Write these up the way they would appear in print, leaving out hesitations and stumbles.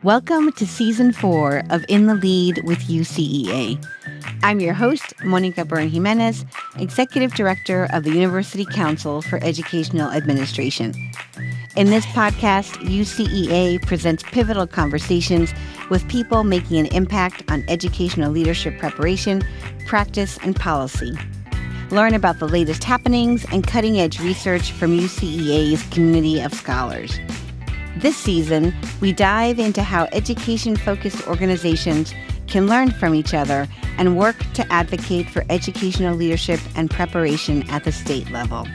Welcome to Season 4 of In the Lead with UCEA. I'm your host, Mónica Byrne-Jiménez, Executive Director of the University Council for Educational Administration. In this podcast, UCEA presents pivotal conversations with people making an impact on educational leadership preparation, practice, and policy. Learn about the latest happenings and cutting-edge research from UCEA's community of scholars. This season, we dive into how education-focused organizations can learn from each other and work to advocate for educational leadership and preparation at the state level.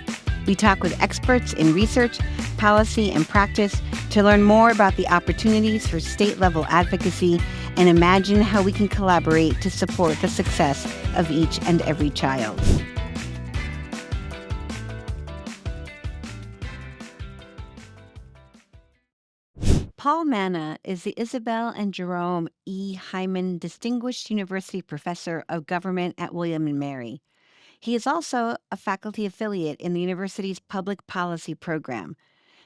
We talk with experts in research, policy, and practice to learn more about the opportunities for state-level advocacy and imagine how we can collaborate to support the success of each and every child. Paul Manna is the Isabelle and Jerome E. Hyman Distinguished University Professor of Government at William & Mary. He is also a faculty affiliate in the university's public policy program.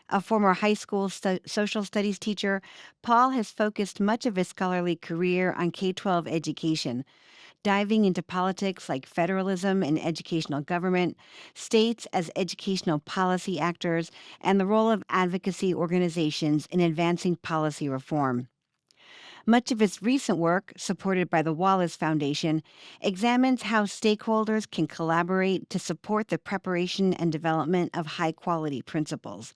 A former high school social studies teacher, Paul has focused much of his scholarly career on K-12 education, diving into politics like federalism and educational government, states as educational policy actors, and the role of advocacy organizations in advancing policy reform. Much of his recent work, supported by the Wallace Foundation, examines how stakeholders can collaborate to support the preparation and development of high-quality principles.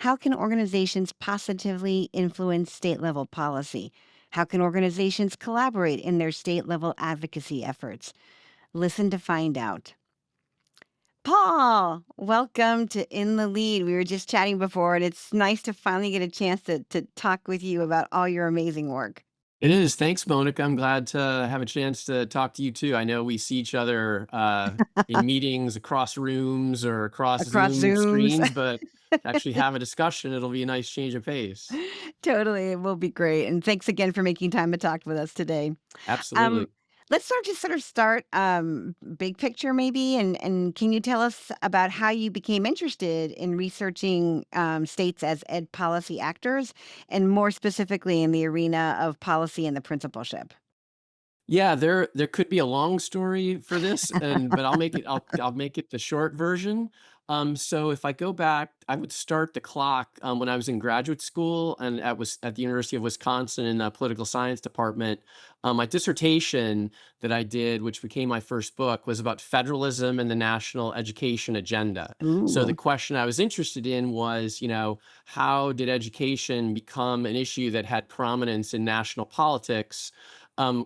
How can organizations positively influence state-level policy? How can organizations collaborate in their state-level advocacy efforts? Listen to find out. Paul, welcome to In the Lead. We were just chatting before, and it's nice to finally get a chance to talk with you about all your amazing work. It is. Thanks, Mónica. I'm glad to have a chance to talk to you too. I know we see each other in meetings across rooms or across Across Zoom Zooms. screens, but to actually have a discussion, it'll be a nice change of pace. Totally, it will be great. And thanks again for making time to talk with us today. Absolutely. Um, let's start big picture maybe, and can you tell us about how you became interested in researching states as ed policy actors, and more specifically in the arena of policy and the principalship? Yeah, there could be a long story for this, but I'll make it the short version. So if I go back, I would start the clock when I was in graduate school and at the University of Wisconsin in the political science department. My dissertation that I did, which became my first book, was about federalism and the national education agenda. So the Ooh, question I was interested in was, how did education become an issue that had prominence in national politics?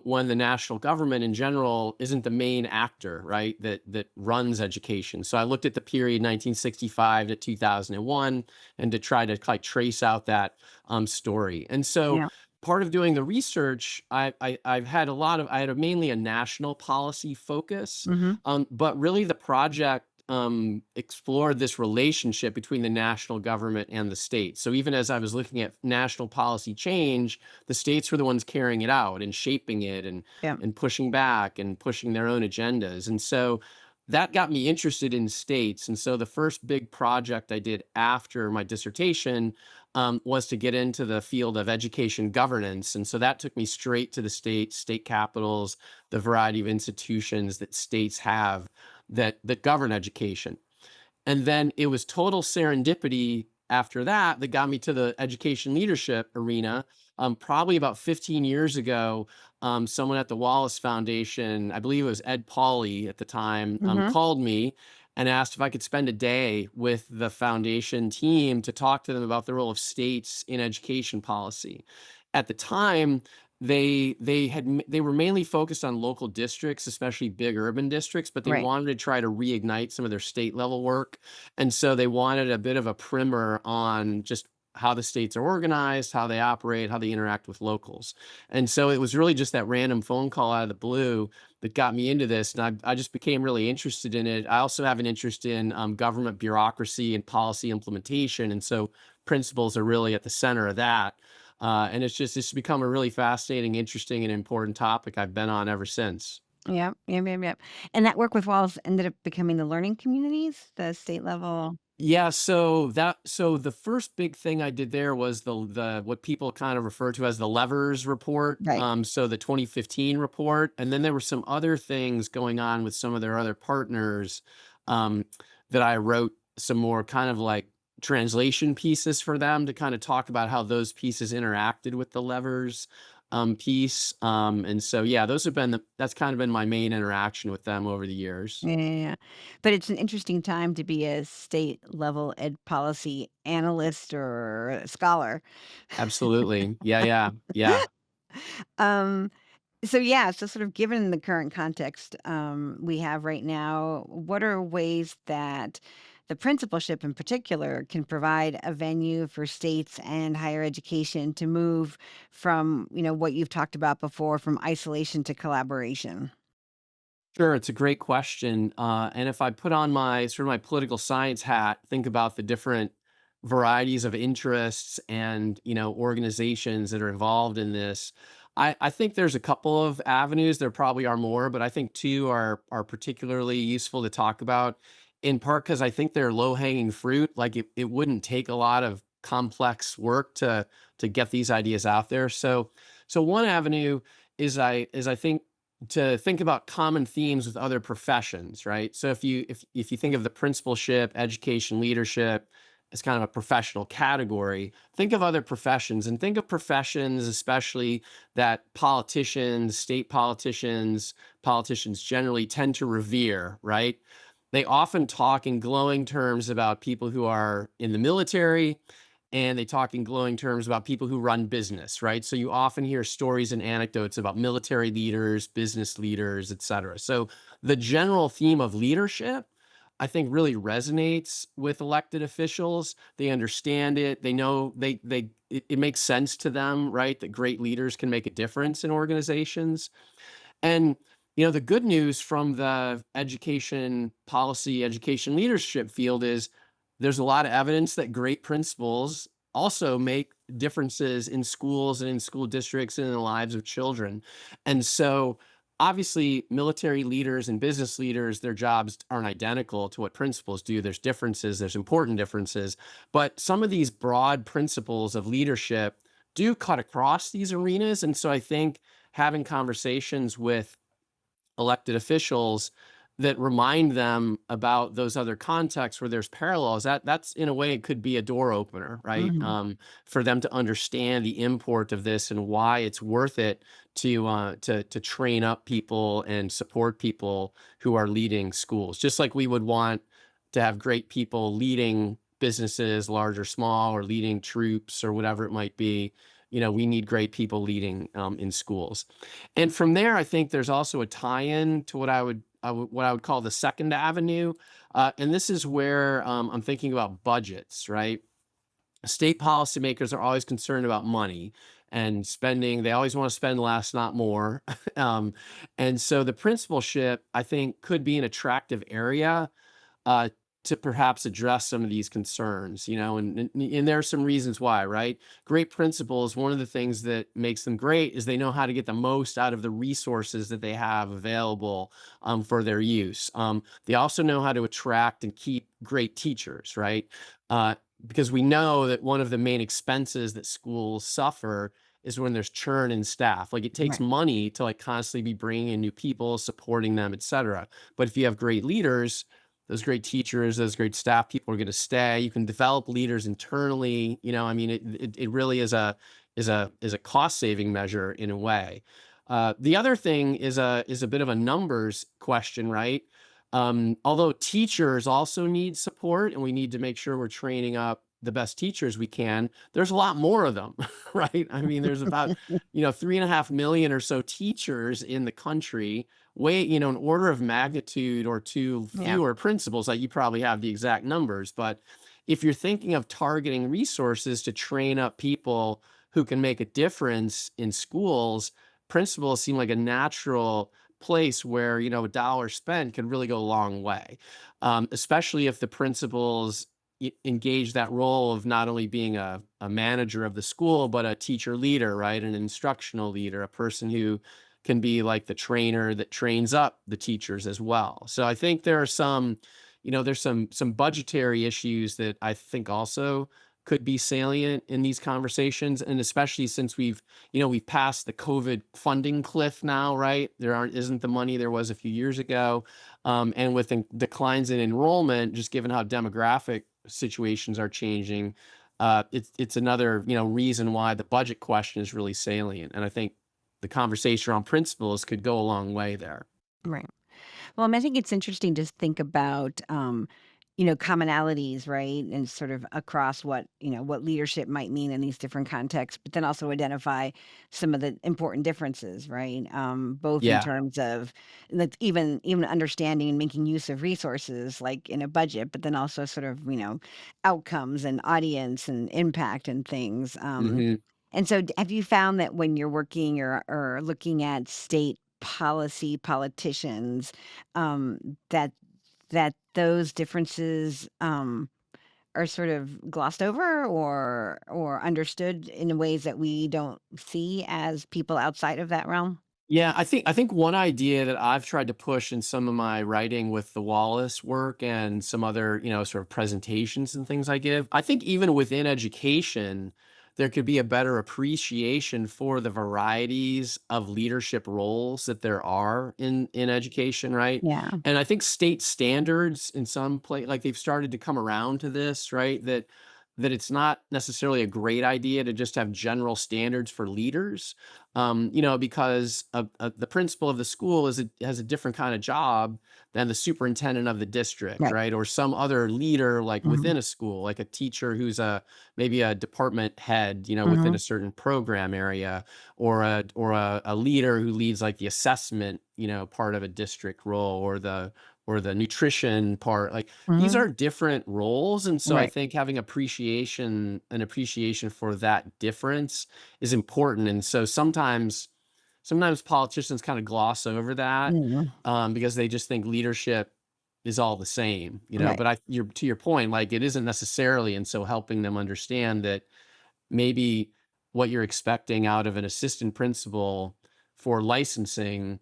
When the national government in general isn't the main actor, right, that runs education. So I looked at the period 1965 to 2001, and to try to like trace out that story. And so yeah. part of doing the research, I've had I had mainly a national policy focus, Mm-hmm. but really the project explored this relationship between the national government and the state. So even as I was looking at national policy change, the states were the ones carrying it out and shaping it Yeah. and pushing back and pushing their own agendas. And so that got me interested in states. And so the first big project I did after my dissertation was to get into the field of education governance. And so that took me straight to the state capitals, the variety of institutions that states have that govern education. And then it was total serendipity after that that got me to the education leadership arena. Probably about 15 years ago, someone at the Wallace Foundation, I believe it was Ed Pauley at the time, Mm-hmm. called me and asked if I could spend a day with the foundation team to talk to them about the role of states in education policy. At the time, they were mainly focused on local districts, especially big urban districts, but they Right. wanted to try to reignite some of their state level work. And so they wanted a bit of a primer on just how the states are organized, how they operate, how they interact with locals. And so it was really just that random phone call out of the blue that got me into this. And I just became really interested in it. I also have an interest in government bureaucracy and policy implementation. And so principles are really at the center of that. And it's become a really fascinating, interesting, and important topic I've been on ever since. Yep. Yep. Yep. Yep. And that work with Wallace ended up becoming the learning communities, the state level. Yeah, so the first big thing I did there was the what people kind of refer to as the levers report. Right. So the 2015 report, and then there were some other things going on with some of their other partners, um, that I wrote some more kind of like translation pieces for them to kind of talk about how those pieces interacted with the levers piece. And so yeah, those have been that's kind of been my main interaction with them over the years. Yeah, yeah, yeah. But it's an interesting time to be a state level ed policy analyst or a scholar. Absolutely. Yeah, yeah, yeah. Um, so yeah, so sort of given the current context we have right now, what are ways that the principalship in particular can provide a venue for states and higher education to move from, what you've talked about before, from isolation to collaboration? Sure, it's a great question. And if I put on my sort of my political science hat, think about the different varieties of interests and organizations that are involved in this. I think there's a couple of avenues. There probably are more, but I think two are particularly useful to talk about. In part because I think they're low hanging fruit. Like it wouldn't take a lot of complex work to get these ideas out there. So one avenue is I think to think about common themes with other professions, right? So if you think of the principalship, education, leadership as kind of a professional category, think of other professions and think of professions especially that politicians, state politicians, politicians generally tend to revere, right? They often talk in glowing terms about people who are in the military, and they talk in glowing terms about people who run business, right? So you often hear stories and anecdotes about military leaders, business leaders, et cetera. So the general theme of leadership, I think, really resonates with elected officials. They understand it. They know it makes sense to them, right? That great leaders can make a difference in organizations. And the good news from the education policy, education leadership field is there's a lot of evidence that great principals also make differences in schools and in school districts and in the lives of children. And so obviously military leaders and business leaders, their jobs aren't identical to what principals do. There's differences, there's important differences, but some of these broad principles of leadership do cut across these arenas. And so I think having conversations with elected officials that remind them about those other contexts where there's parallels, that's in a way it could be a door opener, right? Mhm. For them to understand the import of this and why it's worth it to train up people and support people who are leading schools, just like we would want to have great people leading businesses, large or small, or leading troops or whatever it might be. We need great people leading in schools. And from there, I think there's also a tie-in to what I would call the second avenue, and this is where I'm thinking about budgets, right? State policymakers are always concerned about money and spending. They always want to spend less, not more. um, and so the principalship, I think, could be an attractive area uh, to perhaps address some of these concerns, and there are some reasons why, right? Great principals, one of the things that makes them great is they know how to get the most out of the resources that they have available for their use. They also know how to attract and keep great teachers, right? Because we know that one of the main expenses that schools suffer is when there's churn in staff. Like it takes Right. money to like constantly be bringing in new people, supporting them, et cetera. But if you have great leaders, those great teachers, those great staff people are going to stay. You can develop leaders internally. I mean, it really is a cost saving measure in a way. The other thing is a bit of a numbers question, right? Although teachers also need support, and we need to make sure we're training up the best teachers we can. There's a lot more of them, right? I mean, there's about 3.5 million or so teachers in the country, way, an order of magnitude or two Yeah. fewer principals. Like you probably have the exact numbers, but if you're thinking of targeting resources to train up people who can make a difference in schools, principals seem like a natural place where a dollar spent can really go a long way, especially if the principals engage that role of not only being a manager of the school but a teacher leader, right? An instructional leader, a person who can be like the trainer that trains up the teachers as well. So I think there are some there's some budgetary issues that I think also could be salient in these conversations, and especially since we've passed the COVID funding cliff now, right? There aren't isn't the money there was a few years ago, and with declines in enrollment, just given how demographic situations are changing, it's another reason why the budget question is really salient, and I think the conversation around principles could go a long way there. Right. Well, I think it's interesting to think about, commonalities, right? And sort of across what leadership might mean in these different contexts, but then also identify some of the important differences, right? Both in Yeah. terms of that's even understanding and making use of resources like in a budget, but then also sort of, outcomes and audience and impact and things. Hmm. And so have you found that when you're working or looking at state policy politicians, that those differences, are sort of glossed over or understood in ways that we don't see as people outside of that realm? Yeah, I think one idea that I've tried to push in some of my writing with the Wallace work and some other, sort of presentations and things I give, I think even within education, there could be a better appreciation for the varieties of leadership roles that there are in education, right? Yeah, And I think state standards in some place, like they've started to come around to this, right? That it's not necessarily a great idea to just have general standards for leaders, because the principal of the school has a different kind of job than the superintendent of the district, right. right? Or some other leader, like Mhm, within a school, like a teacher who's maybe a department head, within mhm, a certain program area, or a leader who leads like the assessment, part of a district role, or the nutrition part. Like these mhm, are different roles, and so I right. think having an appreciation for that difference is important. And so sometimes politicians kind of gloss over that, Mhm, because they just think leadership is all the same, right. but you're to your point, like it isn't necessarily. And so helping them understand that maybe what you're expecting out of an assistant principal for licensing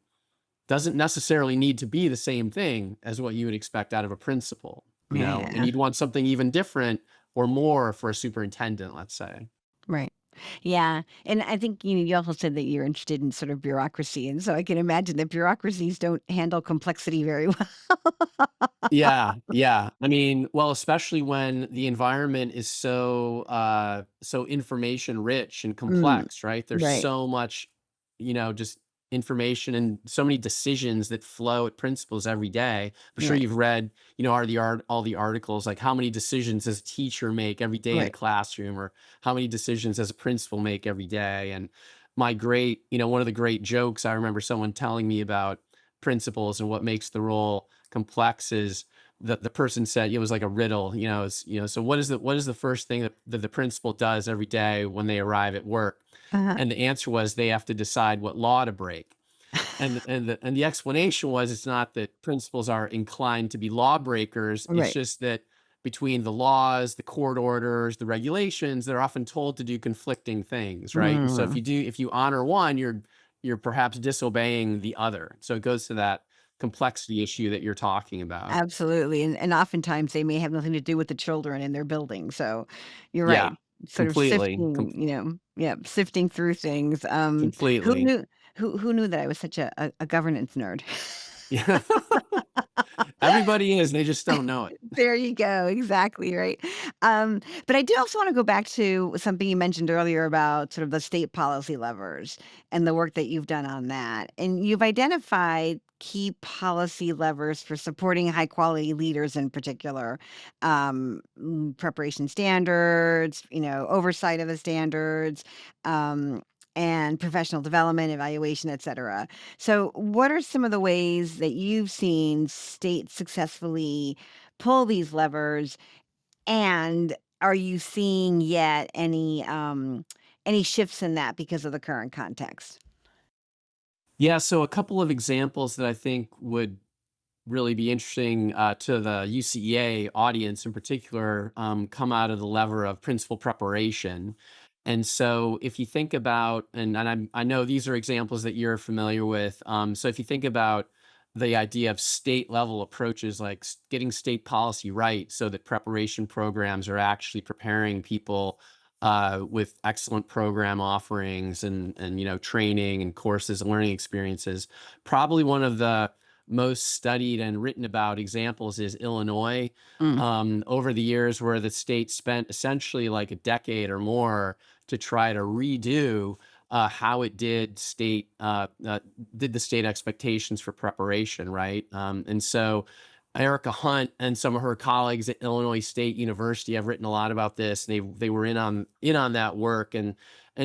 doesn't necessarily need to be the same thing as what you would expect out of a principal, and Yeah, you'd want something even different or more for a superintendent, let's say. right. Yeah, and I think, you also said that you're interested in sort of bureaucracy, and so I can imagine that bureaucracies don't handle complexity very well. Yeah, yeah. I mean, well, especially when the environment is so information rich and Mm, complex, right? There's right, so much, just information and so many decisions that flow at principals every day. I'm sure right, you've read, all the articles, like how many decisions does a teacher make every day in a right. classroom, or how many decisions does a principal make every day? And one of the great jokes I remember someone telling me about principals and what makes the role complex is the person said it was like a riddle, so what is the first thing that the principal does every day when they arrive at work? Uh-huh. And the answer was they have to decide what law to break. And the explanation was it's not that principals are inclined to be lawbreakers, it's Right. just that between the laws, the court orders, the regulations, they're often told to do conflicting things, right? And so if Mm, you honor one, you're perhaps disobeying the other. So it goes to that complexity issue that you're talking about. absolutely, and oftentimes they may have nothing to do with the children in their building, so you're Yeah, right, sort of completely, sifting, yeah, sifting through things. Who completely. knew who knew that I was such a governance nerd? Yeah. Everybody is, they just don't know it. There you go, exactly, right? But I do also wanna go back to something you mentioned earlier about sort of the state policy levers and the work that you've done on that, and you've identified key policy levers for supporting high quality leaders in particular, preparation standards, oversight of the standards, um, and professional development, evaluation, etcetera. So, what are some of the ways that you've seen states successfully pull these levers? And are you seeing yet any shifts in that because of the current context? Yeah, so a couple of examples that I think would really be interesting, to the UCEA audience in particular, come out of the lever of principal preparation. And so if you think about, and I know these are examples that you're familiar with. So if you think about the idea of state level approaches, like getting state policy right so that preparation programs are actually preparing people with excellent program offerings and training and courses and learning experiences. Probably one of the most studied and written about examples is Illinois. Mm. Over the years, where the state spent essentially like a decade or more to try to redo how it did the state expectations for preparation, right? And so Erica Hunt and some of her colleagues at Illinois State University have written a lot about this. They were in on that work, and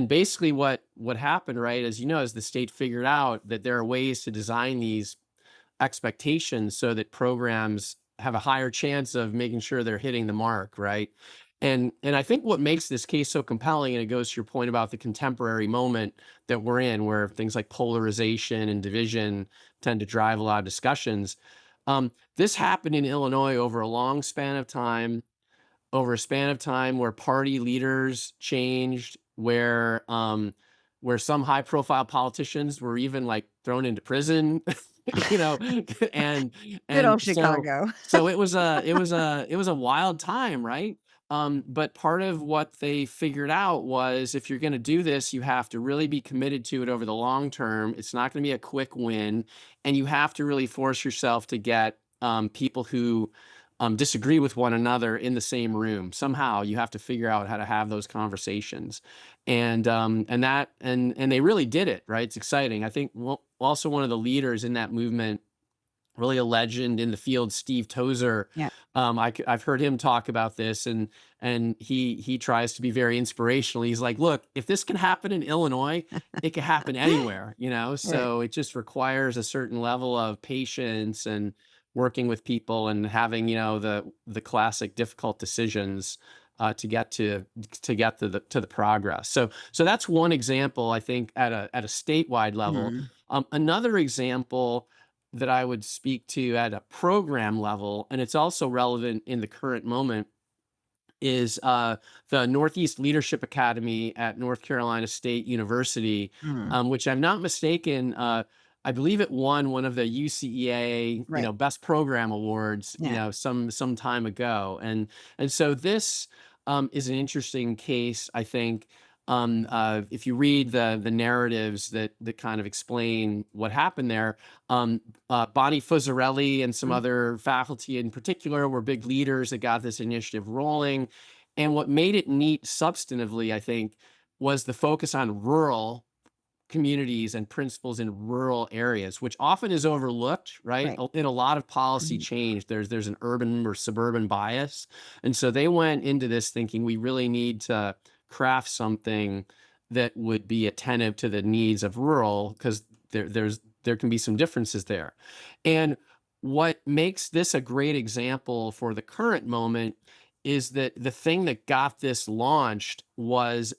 basically what happened, right, as you know, as the state figured out that there are ways to design these expectations so that programs have a higher chance of making sure they're hitting the mark, right? And I think what makes this case so compelling, and it goes to your point about the contemporary moment that we're in, where things like polarization and division tend to drive a lot of discussions. This happened in Illinois over a long span of time, over a span of time where party leaders changed, where some high profile politicians were even like thrown into prison, you know, and Good and old so Chicago. so it was a wild time, right? But part of what they figured out was if you're going to do this, you have to really be committed to it over the long term. It's not going to be a quick win, and you have to really force yourself to get people who disagree with one another in the same room. Somehow you have to figure out how to have those conversations, and they really did it, right? It's exciting. I think also one of the leaders in that movement, really a legend in the field, Steve Tozer. Yeah. I've heard him talk about this, and he tries to be very inspirational. He's like, look, if this can happen in Illinois, it can happen anywhere, you know. Right. So it just requires a certain level of patience and working with people and having the classic difficult decisions to get to the progress. So that's one example, I think, at a statewide level. Mhm. Another example that I would speak to at a program level, and it's also relevant in the current moment, is the Northeast Leadership Academy at North Carolina State University, Mm. which I'm not mistaken. I believe it won one of the UCEA, Right. Best Program Awards, Yeah. some time ago, and so this is an interesting case, I think. If you read the narratives that kind of explain what happened there, Bonnie Fuzzarelli and some Mm. other faculty in particular were big leaders that got this initiative rolling. And what made it neat substantively, I think, was the focus on rural communities and principles in rural areas, which often is overlooked, right? Right. In a lot of policy Mhm. change, there's an urban or suburban bias. And so they went into this thinking we really need to craft something that would be attentive to the needs of rural, because there can be some differences there. And what makes this a great example for the current moment is that the thing that got this launched was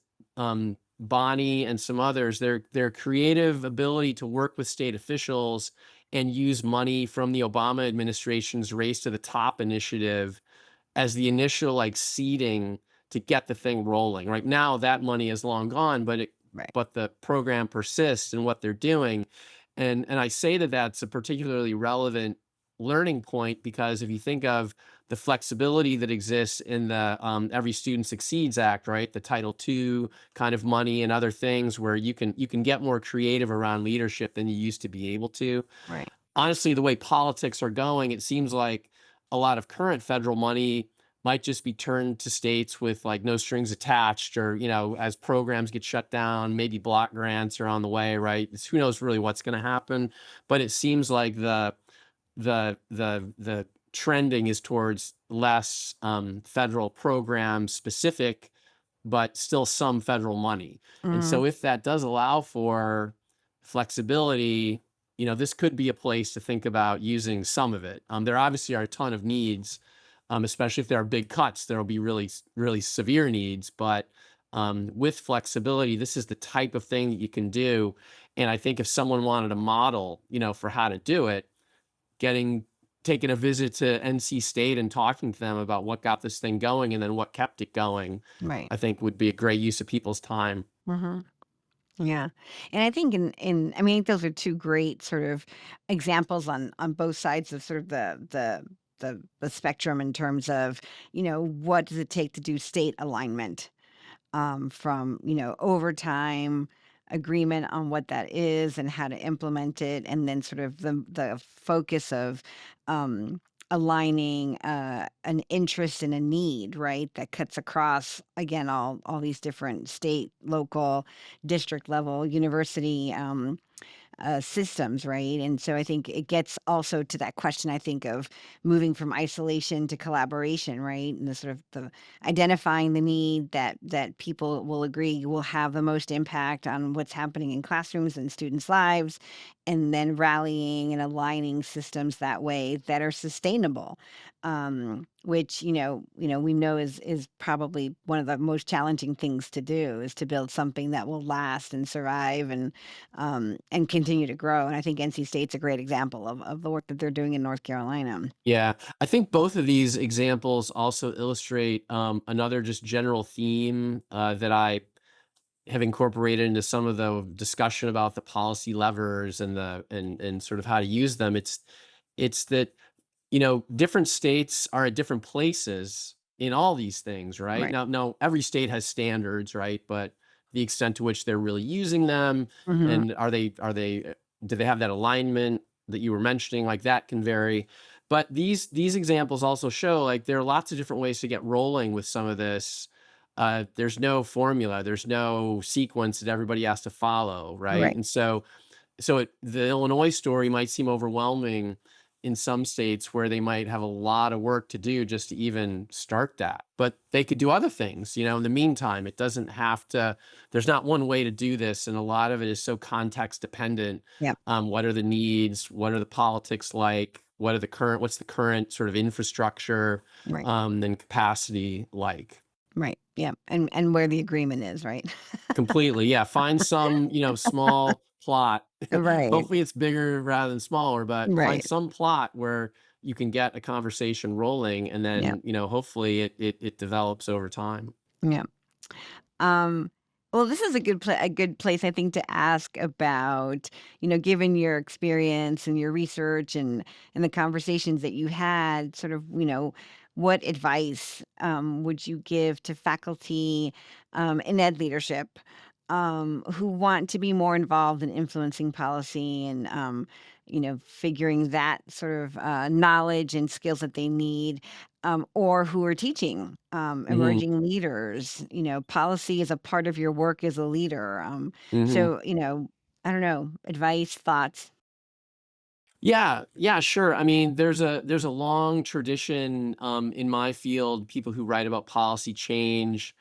Bonnie and some others, their creative ability to work with state officials and use money from the Obama administration's Race to the Top initiative as the initial like seeding to get the thing rolling. Right now, that money is long gone, Right. but the program persists in what they're doing, and I say that that's a particularly relevant learning point because if you think of the flexibility that exists in the Every Student Succeeds Act, right, the Title II kind of money and other things where you can get more creative around leadership than you used to be able to. Right. Honestly, the way politics are going, it seems like a lot of current federal money might just be turned to states with like no strings attached, or as programs get shut down, maybe block grants are on the way, right? Who knows really what's going to happen, but it seems like the trending is towards less federal program specific, but still some federal money. And Mhm. so if that does allow for flexibility, this could be a place to think about using some of it. There obviously are a ton of needs, especially if there are big cuts. There will be really severe needs, but with flexibility, this is the type of thing that you can do. And I think if someone wanted a model, for how to do it, getting taking a visit to NC State and talking to them about what got this thing going and then what kept it going, Right. I think would be a great use of people's time. Mhm. Yeah. And I think I mean, those are two great sort of examples on both sides of sort of the spectrum in terms of, what does it take to do state alignment, from, overtime agreement on what that is and how to implement it, and then sort of the focus of um, aligning an interest and a need, right? That cuts across again all these different state, local, district level, university. Systems, right? And so I think it gets also to that question, I think, of moving from isolation to collaboration, right? And the sort of the identifying the need that people will agree will have the most impact on what's happening in classrooms and students' lives, and then rallying and aligning systems that way that are sustainable. Which we know is probably one of the most challenging things to do is to build something that will last and survive and continue to grow. And I think NC State's a great example of the work that they're doing in North Carolina. Yeah, I think both of these examples also illustrate another just general theme that I have incorporated into some of the discussion about the policy levers and and sort of how to use them. It's that different states are at different places in all these things, right? Right. Now every state has standards, right? But the extent to which they're really using them, Hmm. and do they have that alignment that you were mentioning? Like that can vary. But these examples also show like there are lots of different ways to get rolling with some of this. There's no formula, there's no sequence that everybody has to follow, right? Right. And the Illinois story might seem overwhelming in some states where they might have a lot of work to do just to even start that. But they could do other things, in the meantime. It doesn't have to, there's not one way to do this. And a lot of it is so context dependent. Yeah. What are the needs? What are the politics like? What's the current sort of infrastructure Right. and capacity like? Right. Yeah. And where the agreement is, right? Completely, yeah, find some, small plot. Right. Hopefully, it's bigger rather than smaller, but find Right. some plot where you can get a conversation rolling, and Yeah. then, hopefully it develops over time. Yeah. Um, well, this is a good place, I think, to ask about, given your experience and your research and the conversations that you had, sort of, what advice would you give to faculty in ed leadership who want to be more involved in influencing policy and, figuring that sort of knowledge and skills that they need, or who are teaching Mhm, emerging leaders. Policy is a part of your work as a leader. mhm. So, I don't know, advice, thoughts. Yeah, yeah, sure. I mean, there's a long tradition in my field, people who write about policy change,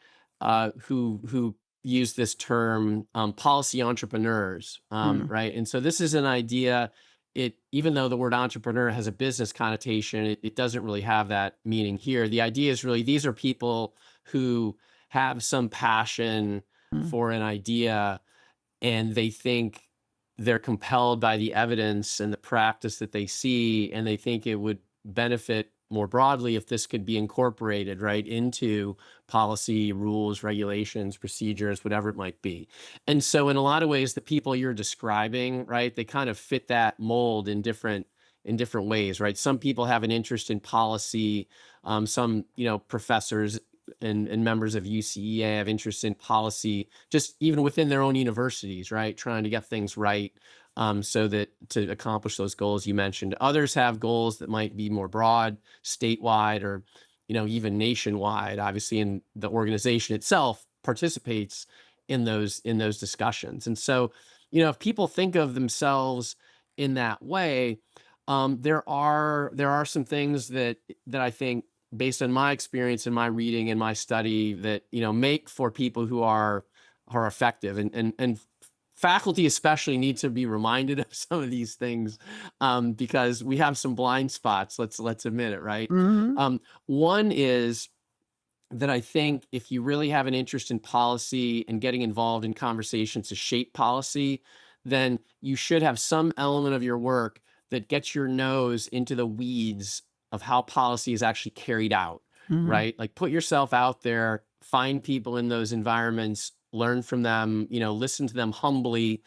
who use this term policy entrepreneurs, Mm, right? And so this is an idea. Even though the word entrepreneur has a business connotation, it doesn't really have that meaning here. The idea is really these are people who have some passion mm, for an idea, and they think they're compelled by the evidence and the practice that they see, and they think it would benefit more broadly if this could be incorporated right into policy, rules, regulations, procedures, whatever it might be. And so in a lot of ways the people you're describing, right, they kind of fit that mold in different ways, right? Some people have an interest in policy. Some professors and members of UCEA have interest in policy, just even within their own universities, right? Trying to get things right, so that to accomplish those goals you mentioned. Others have goals that might be more broad, statewide, or even nationwide. Obviously, and the organization itself participates in those discussions. And so, if people think of themselves in that way, there are some things that I think, based on my experience and my reading and my study, that make for people who are effective, and faculty especially need to be reminded of some of these things, because we have some blind spots. Let's admit it, right? mhm, One is that I think if you really have an interest in policy and getting involved in conversations to shape policy, then you should have some element of your work that gets your nose into the weeds of how policy is actually carried out, mhm, right? Like put yourself out there, find people in those environments learn from them, listen to them humbly,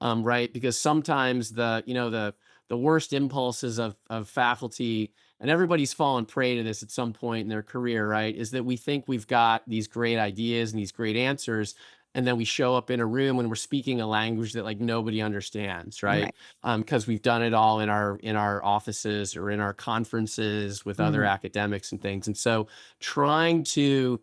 right? Because sometimes the worst impulses of faculty, and everybody's fallen prey to this at some point in their career, right? Is that we think we've got these great ideas and these great answers, and then we show up in a room and we're speaking a language that like nobody understands, right? Right. Because we've done it all in our offices or in our conferences with other Mhm. academics and things. And so trying to,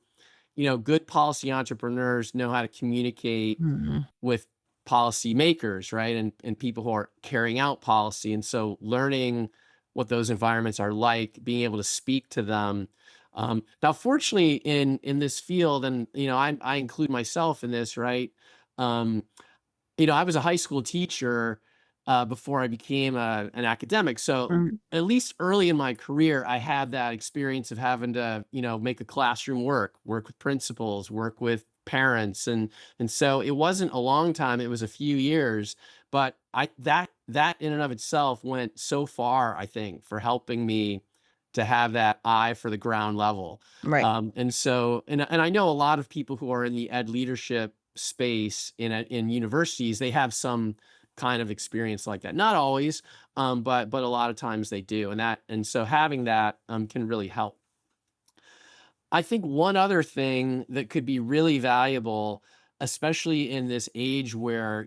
good policy entrepreneurs know how to communicate Mhm. with policymakers, right? And people who are carrying out policy. And so learning what those environments are like, being able to speak to them. Now, fortunately, in this field, and I include myself in this, right? Um, I was a high school teacher before I became an academic. So Mhm. at least early in my career, I had that experience of having to, make the classroom work with principals, work with parents, and so it wasn't a long time. It was a few years, but that in and of itself went so far, I think, for helping me to have that eye for the ground level. Right. And I know a lot of people who are in the ed leadership space in universities, they have some kind of experience like that. Not always, but a lot of times they do, and so having that can really help. I think one other thing that could be really valuable, especially in this age where,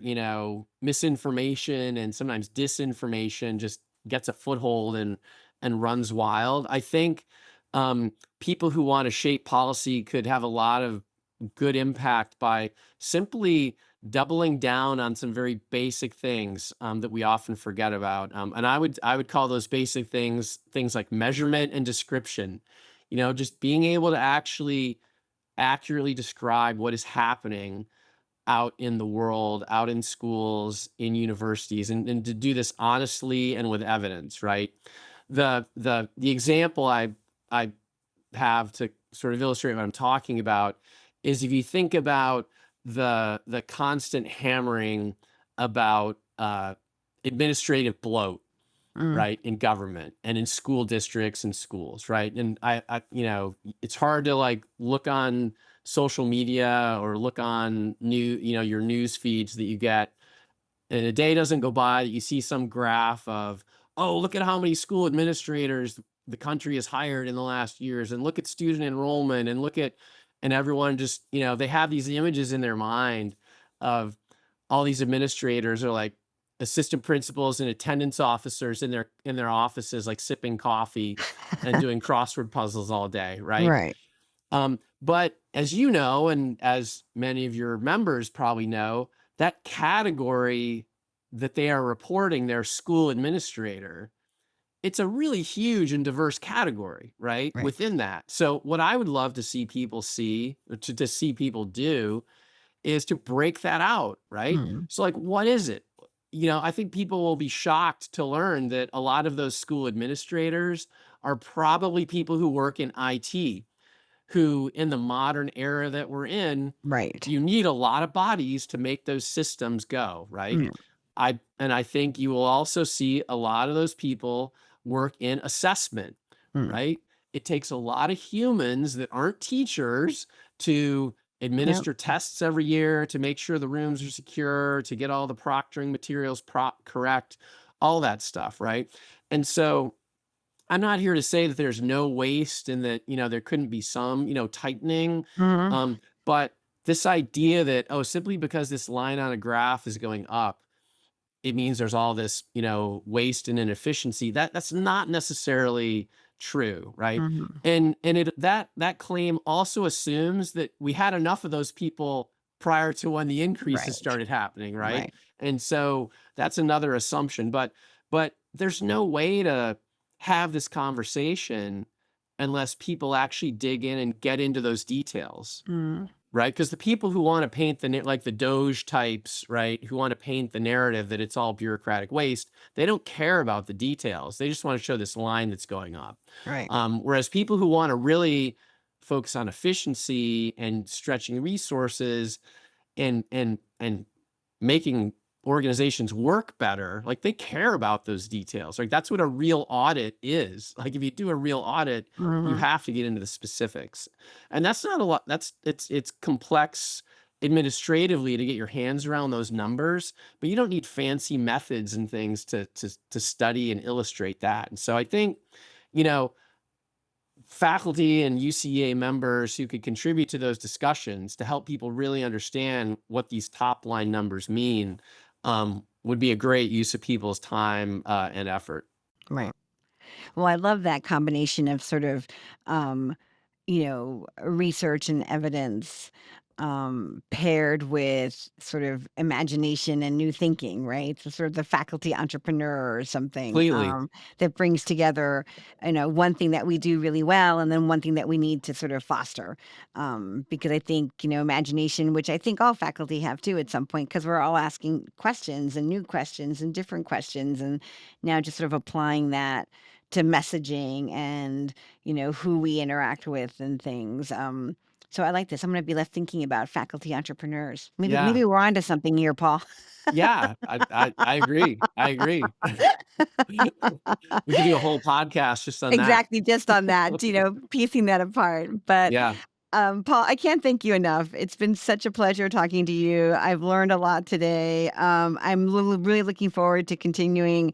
misinformation and sometimes disinformation just gets a foothold and runs wild. I think people who want to shape policy could have a lot of good impact by simply doubling down on some very basic things that we often forget about. And I would call those basic things like measurement and description. Just being able to actually accurately describe what is happening out in the world, out in schools, in universities, and to do this honestly and with evidence, right? The example I have to sort of illustrate what I'm talking about is if you think about the constant hammering about administrative bloat, Mm. right, in government and in school districts and schools, right? And it's hard to like look on social media or look on your news feeds that you get, and a day doesn't go by that you see some graph of, oh, look at how many school administrators the country has hired in the last years, and look at student enrollment, and and everyone just, they have these images in their mind of all these administrators are like assistant principals and attendance officers in their offices, like sipping coffee and doing crossword puzzles all day, right? Right. But as you know, and as many of your members probably know, that category that they are reporting, their school administrator, it's a really huge and diverse category, right? Right. Within that. So what I would love to see people see, or to see people do, is to break that out, right? Mm. So like, what is it? I think people will be shocked to learn that a lot of those school administrators are probably people who work in IT, who in the modern era that we're in, Right. you need a lot of bodies to make those systems go, right? Mm. I think you will also see a lot of those people work in assessment, Mm. right? It takes a lot of humans that aren't teachers to Yep. administer tests every year, to make sure the rooms are secure, to get all the proctoring materials correct, all that stuff, right? And so I'm not here to say that there's no waste and that, there couldn't be some, tightening. Mhm. But this idea that, oh, simply because this line on a graph is going up, it means there's all this, waste and inefficiency. That's not necessarily true, right? Mhm. And that claim also assumes that we had enough of those people prior to when the increases Right. started happening, right? Right. And so that's another assumption. But there's no way to have this conversation unless people actually dig in and get into those details. Mm. Right, because the people who wanna paint like the Doge types, right, who wanna paint the narrative that it's all bureaucratic waste, they don't care about the details. They just wanna show this line that's going up. Right. Whereas people who wanna really focus on efficiency and stretching resources and making organizations work better, like, they care about those details. Like, that's what a real audit is. Like, if you do a real audit, you Mhm. have to get into the specifics. And that's not a lot. It's complex administratively to get your hands around those numbers, but you don't need fancy methods and things to study and illustrate that. And so I think, you know, faculty and UCEA members who could contribute to those discussions to help people really understand what these top line numbers mean, would be a great use of people's time and effort. Right. Well, I love that combination of sort of, um, research and evidence, paired with sort of imagination and new thinking, right? So sort of the faculty entrepreneur or something, Completely. that brings together, one thing that we do really well, and then one thing that we need to sort of foster. Because I think, imagination, which I think all faculty have too at some point, because we're all asking questions and new questions and different questions, and now just sort of applying that to messaging and, who we interact with and things. So I like this. I'm gonna be left thinking about faculty entrepreneurs. Maybe Yeah. maybe we're onto something here, Paul. Yeah. I agree. I agree. We could do a whole podcast just on that. Exactly, just on that, piecing that apart. But, Yeah. Paul, I can't thank you enough. It's been such a pleasure talking to you. I've learned a lot today. I'm really looking forward to continuing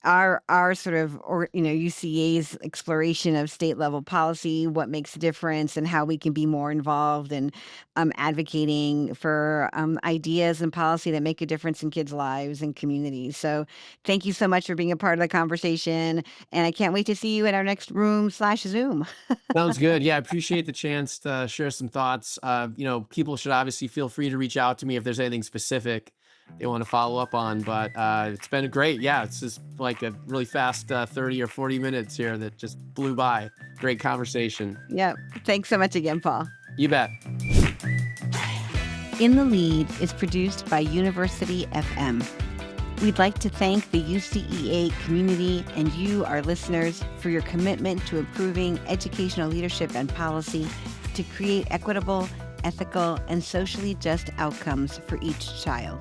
our sort of, or UCA's exploration of state level policy, what makes a difference, and how we can be more involved in advocating for ideas and policy that make a difference in kids' lives and communities. So, thank you so much for being a part of the conversation, and I can't wait to see you in our next room/Zoom. Sounds good. Yeah, I appreciate the chance to share some thoughts. People should obviously feel free to reach out to me if there's anything specific they want to follow up on. But it's been great. Yeah, it's just like a really fast 30 or 40 minutes here that just blew by. Great conversation. Yep. Thanks so much again, Paul. You bet. In the Lead is produced by University FM. We'd like to thank the UCEA community and you, our listeners, for your commitment to improving educational leadership and policy to create equitable, ethical, and socially just outcomes for each child.